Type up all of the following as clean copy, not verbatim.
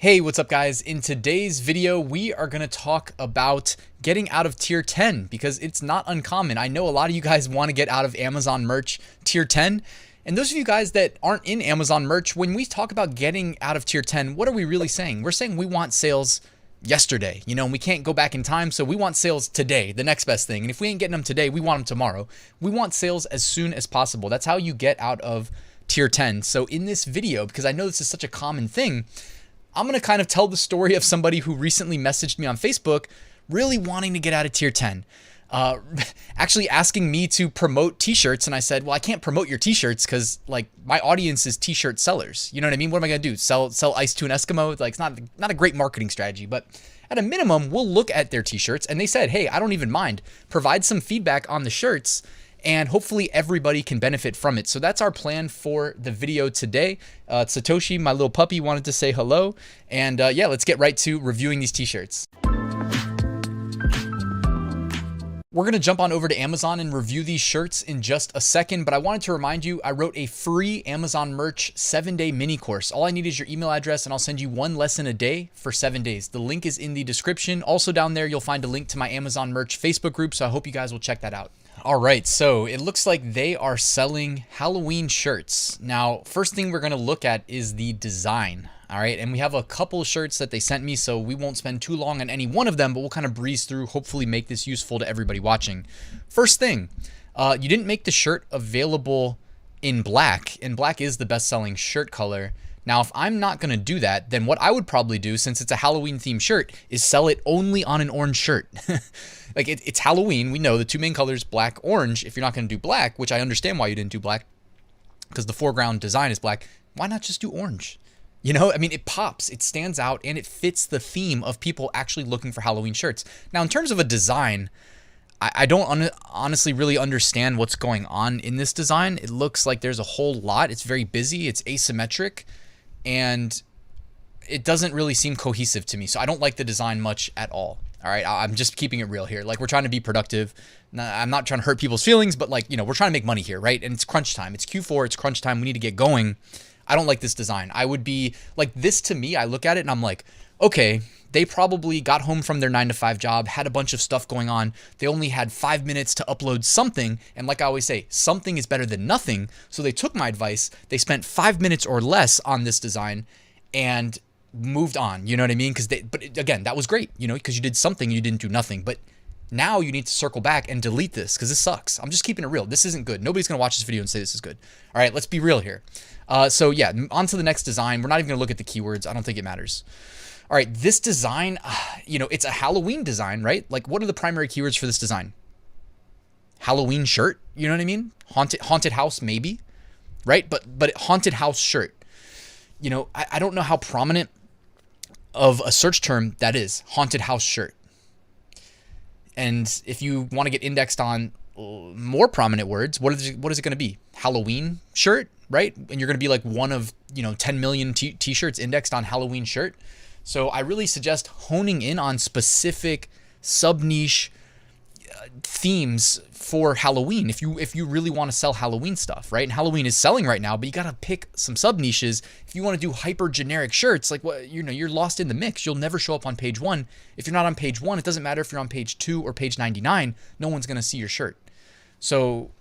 Hey, what's up guys? In today's video, we are going to talk about getting out of tier 10 because it's not uncommon. I know a lot of you guys want to get out of Amazon merch tier 10. And those of you guys that aren't in Amazon merch, when we talk about getting out of tier 10, what are we really saying? We're saying we want sales yesterday, and we can't go back in time. So we want sales today, the next best thing. And if we ain't getting them today, we want them tomorrow. We want sales as soon as possible. That's how you get out of tier 10. So in this video, because I know this is such a common thing, I'm going to kind of tell the story of somebody who recently messaged me on Facebook really wanting to get out of tier 10. Actually asking me to promote t-shirts, and I said, well, I can't promote your t-shirts because like my audience is t-shirt sellers. You know what I mean? What am I going to do? Sell ice to an Eskimo? Like, it's not a great marketing strategy, but at a minimum, we'll look at their t-shirts. And they said, hey, I don't even mind. Provide some feedback on the shirts, and hopefully everybody can benefit from it. So that's our plan for the video today. Satoshi, my little puppy, wanted to say hello. And yeah, let's get right to reviewing these t-shirts. We're going to jump on over to Amazon and review these shirts in just a second, but I wanted to remind you, I wrote a free Amazon merch 7-day mini course. All I need is your email address and I'll send you one lesson a day for 7 days. The link is in the description. Also down there, you'll find a link to my Amazon merch Facebook group. So I hope you guys will check that out. All right, so it looks like they are selling Halloween shirts. Now, first thing we're going to look at is the design. All right, and we have a couple shirts that they sent me, so we won't spend too long on any one of them, but we'll kind of breeze through, hopefully make this useful to everybody watching. First thing, you didn't make the shirt available in black, and black is the best-selling shirt color. Now, if I'm not going to do that, then what I would probably do, since it's a Halloween themed shirt, is sell it only on an orange shirt. Like it's Halloween. We know the two main colors, black, orange. If you're not going to do black, which I understand why you didn't do black, because the foreground design is black, why not just do orange? I mean, it pops, it stands out, and it fits the theme of people actually looking for Halloween shirts. Now, in terms of a design, I don't honestly really understand what's going on in this design. It looks like there's a whole lot. It's very busy. It's asymmetric, and it doesn't really seem cohesive to me. So I don't like the design much at all. All right, I'm just keeping it real here. Like, we're trying to be productive. I'm not trying to hurt people's feelings, but like, we're trying to make money here, right? And it's crunch time. It's Q4. It's crunch time. We need to get going. I don't like this design. I would be like, this to me, I look at it and I'm like, okay, they probably got home from their 9-to-5 job, had a bunch of stuff going on. They only had 5 minutes to upload something. And like I always say, something is better than nothing. So they took my advice. They spent 5 minutes or less on this design and moved on. You know what I mean? But again, that was great, because you did something, you didn't do nothing. But now you need to circle back and delete this because this sucks. I'm just keeping it real. This isn't good. Nobody's going to watch this video and say this is good. All right, let's be real here. So yeah, on to the next design. We're not even going to look at the keywords. I don't think it matters. All right, this design, it's a Halloween design, right? Like, what are the primary keywords for this design? Halloween shirt, you know what I mean? Haunted house, maybe, right? But haunted house shirt. I don't know how prominent of a search term that is, haunted house shirt. And if you want to get indexed on more prominent words, what is it going to be? Halloween shirt, right? And you're going to be like one of 10 million t-shirts indexed on Halloween shirt. So I really suggest honing in on specific sub-niche themes for Halloween if you really want to sell Halloween stuff, right? And Halloween is selling right now, but you got to pick some sub-niches. If you want to do hyper generic shirts, like what you're lost in the mix. You'll never show up on page 1. If you're not on page 1, it doesn't matter if you're on page 2 or page 99, no one's going to see your shirt. So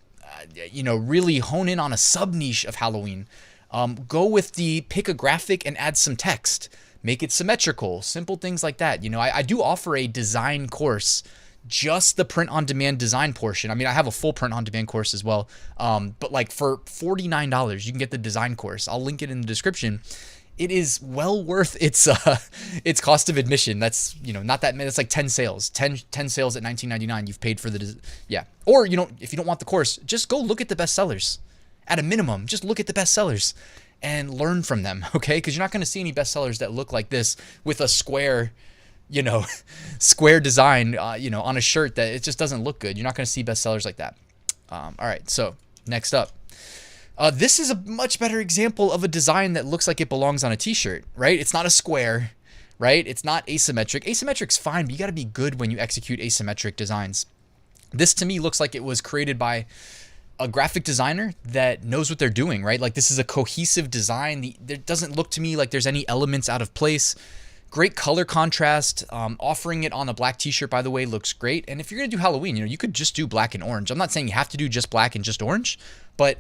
really hone in on a sub-niche of Halloween. Go with pick a graphic and add some text. Make it symmetrical, simple things like that. I do offer a design course, just the print-on-demand design portion. I mean, I have a full print-on-demand course as well. But like for $49, you can get the design course. I'll link it in the description. It is well worth its cost of admission. That's, not that many. It's like 10 sales. 10 sales at $19.99. You've paid for yeah. Or, if you don't want the course, just go look at the bestsellers. At a minimum, just look at the bestsellers and learn from them, okay? Because you're not going to see any bestsellers that look like this with a square, square design, on a shirt that it just doesn't look good. You're not going to see bestsellers like that. All right, so next up. This is a much better example of a design that looks like it belongs on a t-shirt, right? It's not a square, right? It's not asymmetric. Asymmetric's fine, but you got to be good when you execute asymmetric designs. This to me looks like it was created by a graphic designer that knows what they're doing, right? Like this is a cohesive design. It doesn't look to me like there's any elements out of place. Great color contrast. Offering it on a black t-shirt, by the way, looks great. And if you're gonna do Halloween, you could just do black and orange. I'm not saying you have to do just black and just orange, but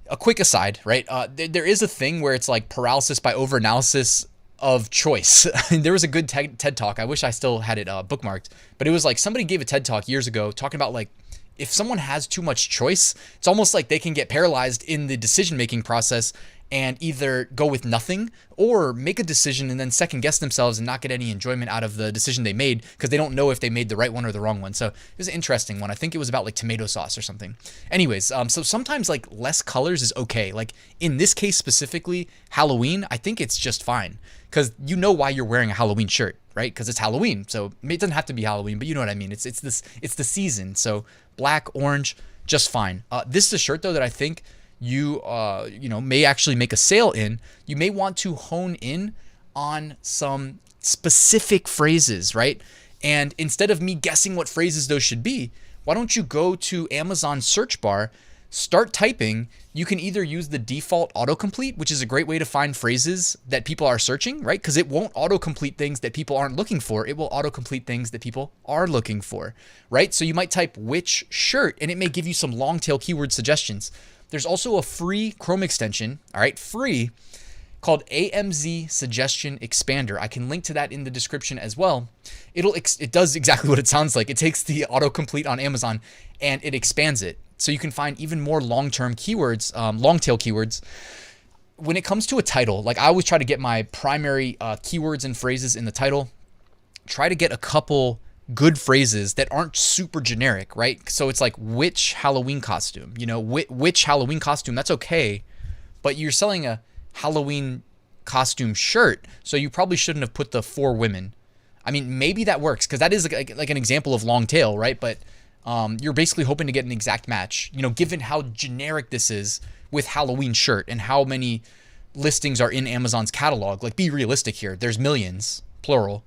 a quick aside, right? There is a thing where it's like paralysis by overanalysis of choice. There was a good TED talk. I wish I still had it bookmarked, but it was like somebody gave a TED talk years ago talking about like, if someone has too much choice, it's almost like they can get paralyzed in the decision-making process and either go with nothing or make a decision and then second guess themselves and not get any enjoyment out of the decision they made because they don't know if they made the right one or the wrong one. So it was an interesting one. I think it was about like tomato sauce or something. Anyways, so sometimes like less colors is okay. Like in this case specifically, Halloween, I think it's just fine because you know why you're wearing a Halloween shirt, right? Because it's Halloween. So it doesn't have to be Halloween, but you know what I mean. It's the season. So black, orange, just fine. This is a shirt though that I think you may actually make a sale in. You may want to hone in on some specific phrases, right? And instead of me guessing what phrases those should be, why don't you go to Amazon search bar, start typing. You can either use the default autocomplete, which is a great way to find phrases that people are searching, right? Because it won't autocomplete things that people aren't looking for. It will autocomplete things that people are looking for, right? So you might type which shirt and it may give you some long tail keyword suggestions. There's also a free Chrome extension, all right, free, called AMZ Suggestion Expander. I can link to that in the description as well. It does exactly what it sounds like. It takes the autocomplete on Amazon and it expands it. So you can find even more long-term keywords, long-tail keywords. When it comes to a title, like I always try to get my primary keywords and phrases in the title. Try to get a couple good phrases that aren't super generic, right? So it's like which Halloween costume, which Halloween costume, that's okay, but you're selling a Halloween costume shirt, so you probably shouldn't have put the for women. I mean, maybe that works because that is like an example of long tail, right? But you're basically hoping to get an exact match, given how generic this is with Halloween shirt and how many listings are in Amazon's catalog. Like, be realistic here. There's millions, plural.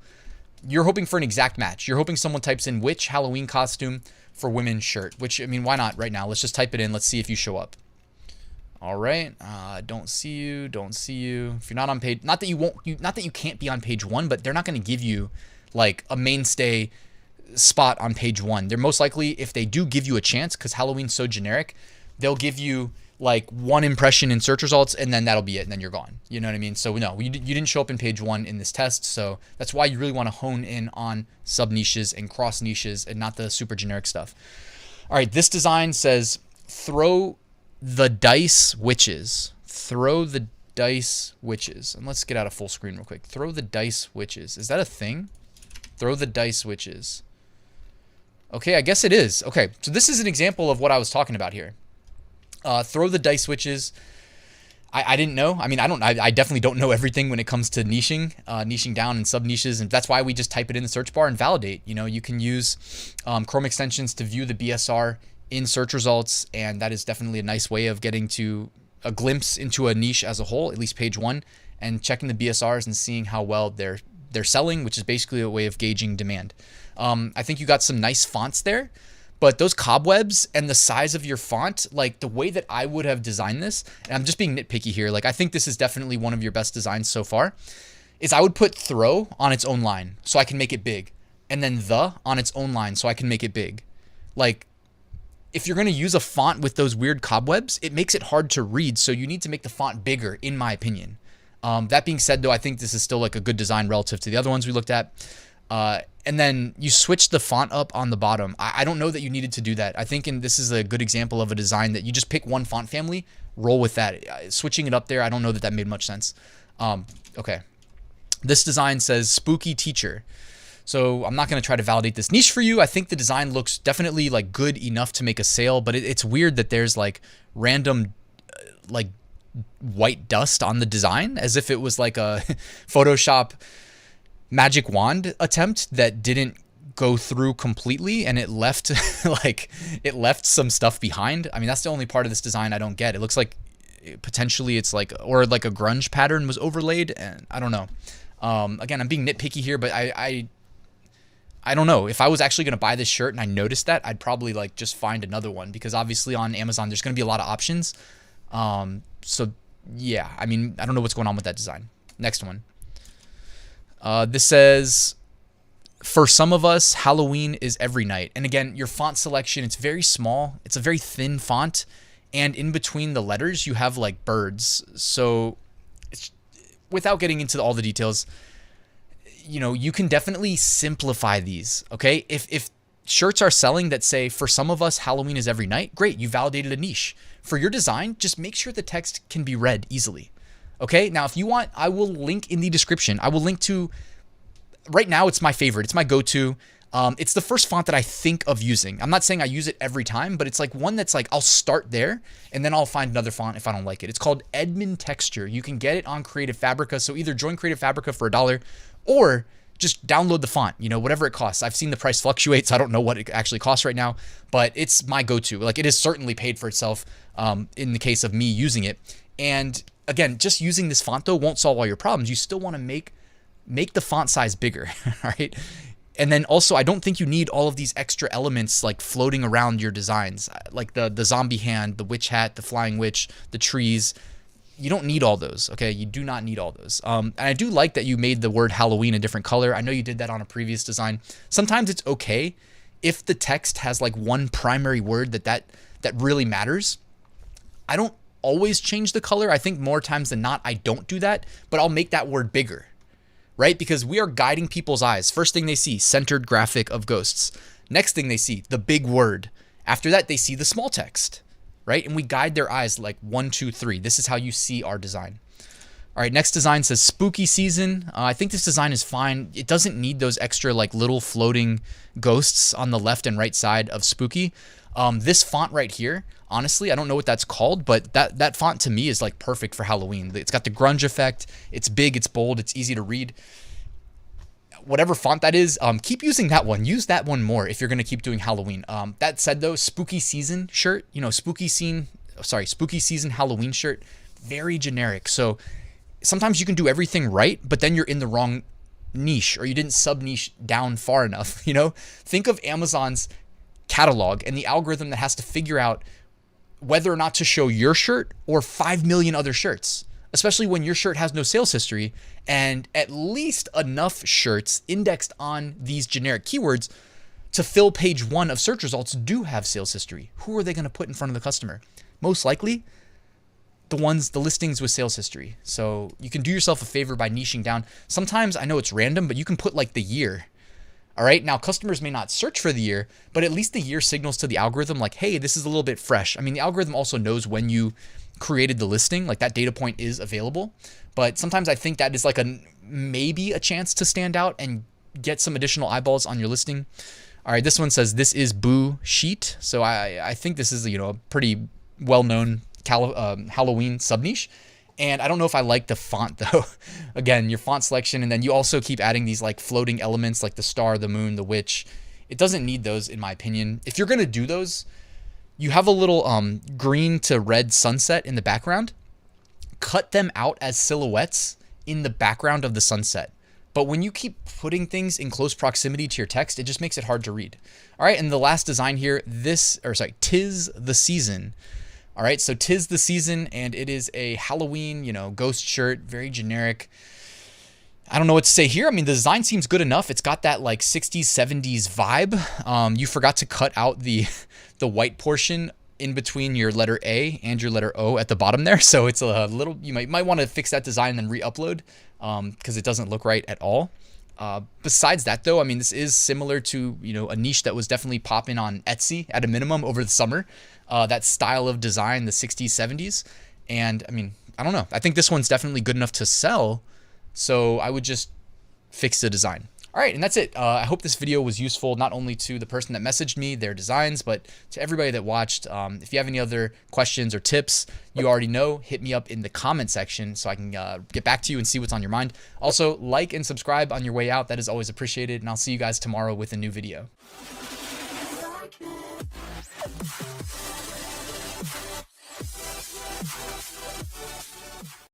You're hoping for an exact match. You're hoping someone types in which Halloween costume for women's shirt, which, I mean, why not right now? Let's just type it in. Let's see if you show up. All right. Don't see you. If you're not on page, not that you can't be on page 1, but they're not going to give you like a mainstay spot on page 1. They're most likely, if they do give you a chance, because Halloween's so generic, they'll give you like one impression in search results and then that'll be it and then you're gone. You know what I mean? So no, you didn't show up in page 1 in this test. So that's why you really want to hone in on sub niches and cross niches and not the super generic stuff. All right, this design says throw the dice witches. Throw the dice witches. And let's get out of full screen real quick. Throw the dice witches. Is that a thing? Throw the dice witches. Okay, I guess it is. Okay, so this is an example of what I was talking about here. Throw the dice witches. I didn't know. I mean, I definitely don't know everything when it comes to niching down and sub niches. And that's why we just type it in the search bar and validate. You can use Chrome extensions to view the BSR in search results. And that is definitely a nice way of getting to a glimpse into a niche as a whole, at least page 1, and checking the BSRs and seeing how well they're selling, which is basically a way of gauging demand. I think you got some nice fonts there. But those cobwebs and the size of your font, like the way that I would have designed this, and I'm just being nitpicky here, like I think this is definitely one of your best designs so far, is I would put throw on its own line so I can make it big. And then the on its own line so I can make it big. Like, if you're going to use a font with those weird cobwebs, it makes it hard to read. So you need to make the font bigger, in my opinion. That being said, though, I think this is still like a good design relative to the other ones we looked at. And then you switch the font up on the bottom. I don't know that you needed to do that. I think this is a good example of a design that you just pick one font family, roll with that. Switching it up there, I don't know that made much sense. Okay. This design says spooky teacher. So I'm not going to try to validate this niche for you. I think the design looks definitely like good enough to make a sale, but it's weird that there's like random like white dust on the design as if it was like a Photoshop magic wand attempt that didn't go through completely and it left some stuff behind. I mean, that's the only part of this design I don't get. It looks like potentially it's like, or like a grunge pattern was overlaid, and I don't know. Again, I'm being nitpicky here, but I I don't know. If I was actually going to buy this shirt and I noticed that, I'd probably like just find another one, because obviously on Amazon, there's going to be a lot of options. So yeah, I mean, I don't know what's going on with that design. Next one. This says, for some of us, Halloween is every night. And again, your font selection, it's very small. It's a very thin font. And in between the letters, you have like birds. So without getting into all the details, you know, you can definitely simplify these, okay? If shirts are selling that say, for some of us, Halloween is every night, great, you validated a niche. For your design, just make sure the text can be read easily, okay? Now, if you want, I will link in the description. I will link to, right now, it's my favorite. It's my go-to. It's the first font that I think of using. I'm not saying I use it every time, but it's like one that's like, I'll start there and then I'll find another font if I don't like it. It's called Edmund Texture. You can get it on Creative Fabrica. So either join Creative Fabrica for $1 or just download the font, you know, whatever it costs. I've seen the price fluctuate, so I don't know what it actually costs right now, but it's my go-to. Like, it is certainly paid for itself in the case of me using it. And again, just using this font though won't solve all your problems. You still want to make the font size bigger, all right? And then also, I don't think you need all of these extra elements like floating around your designs, like the zombie hand, the witch hat, the flying witch, the trees. You don't need all those, okay? You do not need all those. And I do like that you made the word Halloween a different color. I know you did that on a previous design. Sometimes it's okay if the text has like one primary word that really matters. I don't always change the color. I think more times than not, I don't do that, but I'll make that word bigger, right? Because we are guiding people's eyes. First thing they see, centered graphic of ghosts. Next thing they see, the big word. After that, they see the small text, right? And we guide their eyes like 1, 2, 3. This is how you see our design. All right, next design says spooky season. I think this design is fine. It doesn't need those extra like little floating ghosts on the left and right side of spooky. This font right here, honestly, I don't know what that's called, but that font to me is like perfect for Halloween. It's got the grunge effect. It's big, it's bold, it's easy to read. Whatever font that is, keep using that one. Use that one more if you're going to keep doing Halloween. That said though, spooky season shirt, you know, spooky season Halloween shirt, very generic. So sometimes you can do everything right, but then you're in the wrong niche, or you didn't sub niche down far enough, you know? Think of Amazon's catalog and the algorithm that has to figure out whether or not to show your shirt or 5 million other shirts, especially when your shirt has no sales history and at least enough shirts indexed on these generic keywords to fill page 1 of search results do have sales history. Who are they going to put in front of the customer? Most likely the listings with sales history. So you can do yourself a favor by niching down. Sometimes I know it's random, but you can put like the year. All right. Now, customers may not search for the year, but at least the year signals to the algorithm like, hey, this is a little bit fresh. I mean, the algorithm also knows when you created the listing, like that data point is available. But sometimes I think that is like maybe a chance to stand out and get some additional eyeballs on your listing. All right. This one says this is Boo Sheet. So I think this is, you know, a pretty well-known Halloween sub niche. And I don't know if I like the font though. Again, your font selection, and then you also keep adding these like floating elements like the star, the moon, the witch. It doesn't need those in my opinion. If you're going to do those, you have a little green to red sunset in the background. Cut them out as silhouettes in the background of the sunset. But when you keep putting things in close proximity to your text, it just makes it hard to read. All right, and the last design here, tis the season. All right, so tis the season, and it is a Halloween, you know, ghost shirt, very generic. I don't know what to say here. I mean, the design seems good enough. It's got that like 60s, 70s vibe. You forgot to cut out the white portion in between your letter A and your letter O at the bottom there. So it's a little, you might want to fix that design and then re-upload because it doesn't look right at all. Besides that though, I mean, this is similar to, you know, a niche that was definitely popping on Etsy at a minimum over the summer. That style of design, the 60s, 70s. And I mean, I don't know. I think this one's definitely good enough to sell. So I would just fix the design. All right, and that's it. I hope this video was useful, not only to the person that messaged me their designs, but to everybody that watched. If you have any other questions or tips, you already know, hit me up in the comment section so I can get back to you and see what's on your mind. Also, like and subscribe on your way out. That is always appreciated, and I'll see you guys tomorrow with a new video.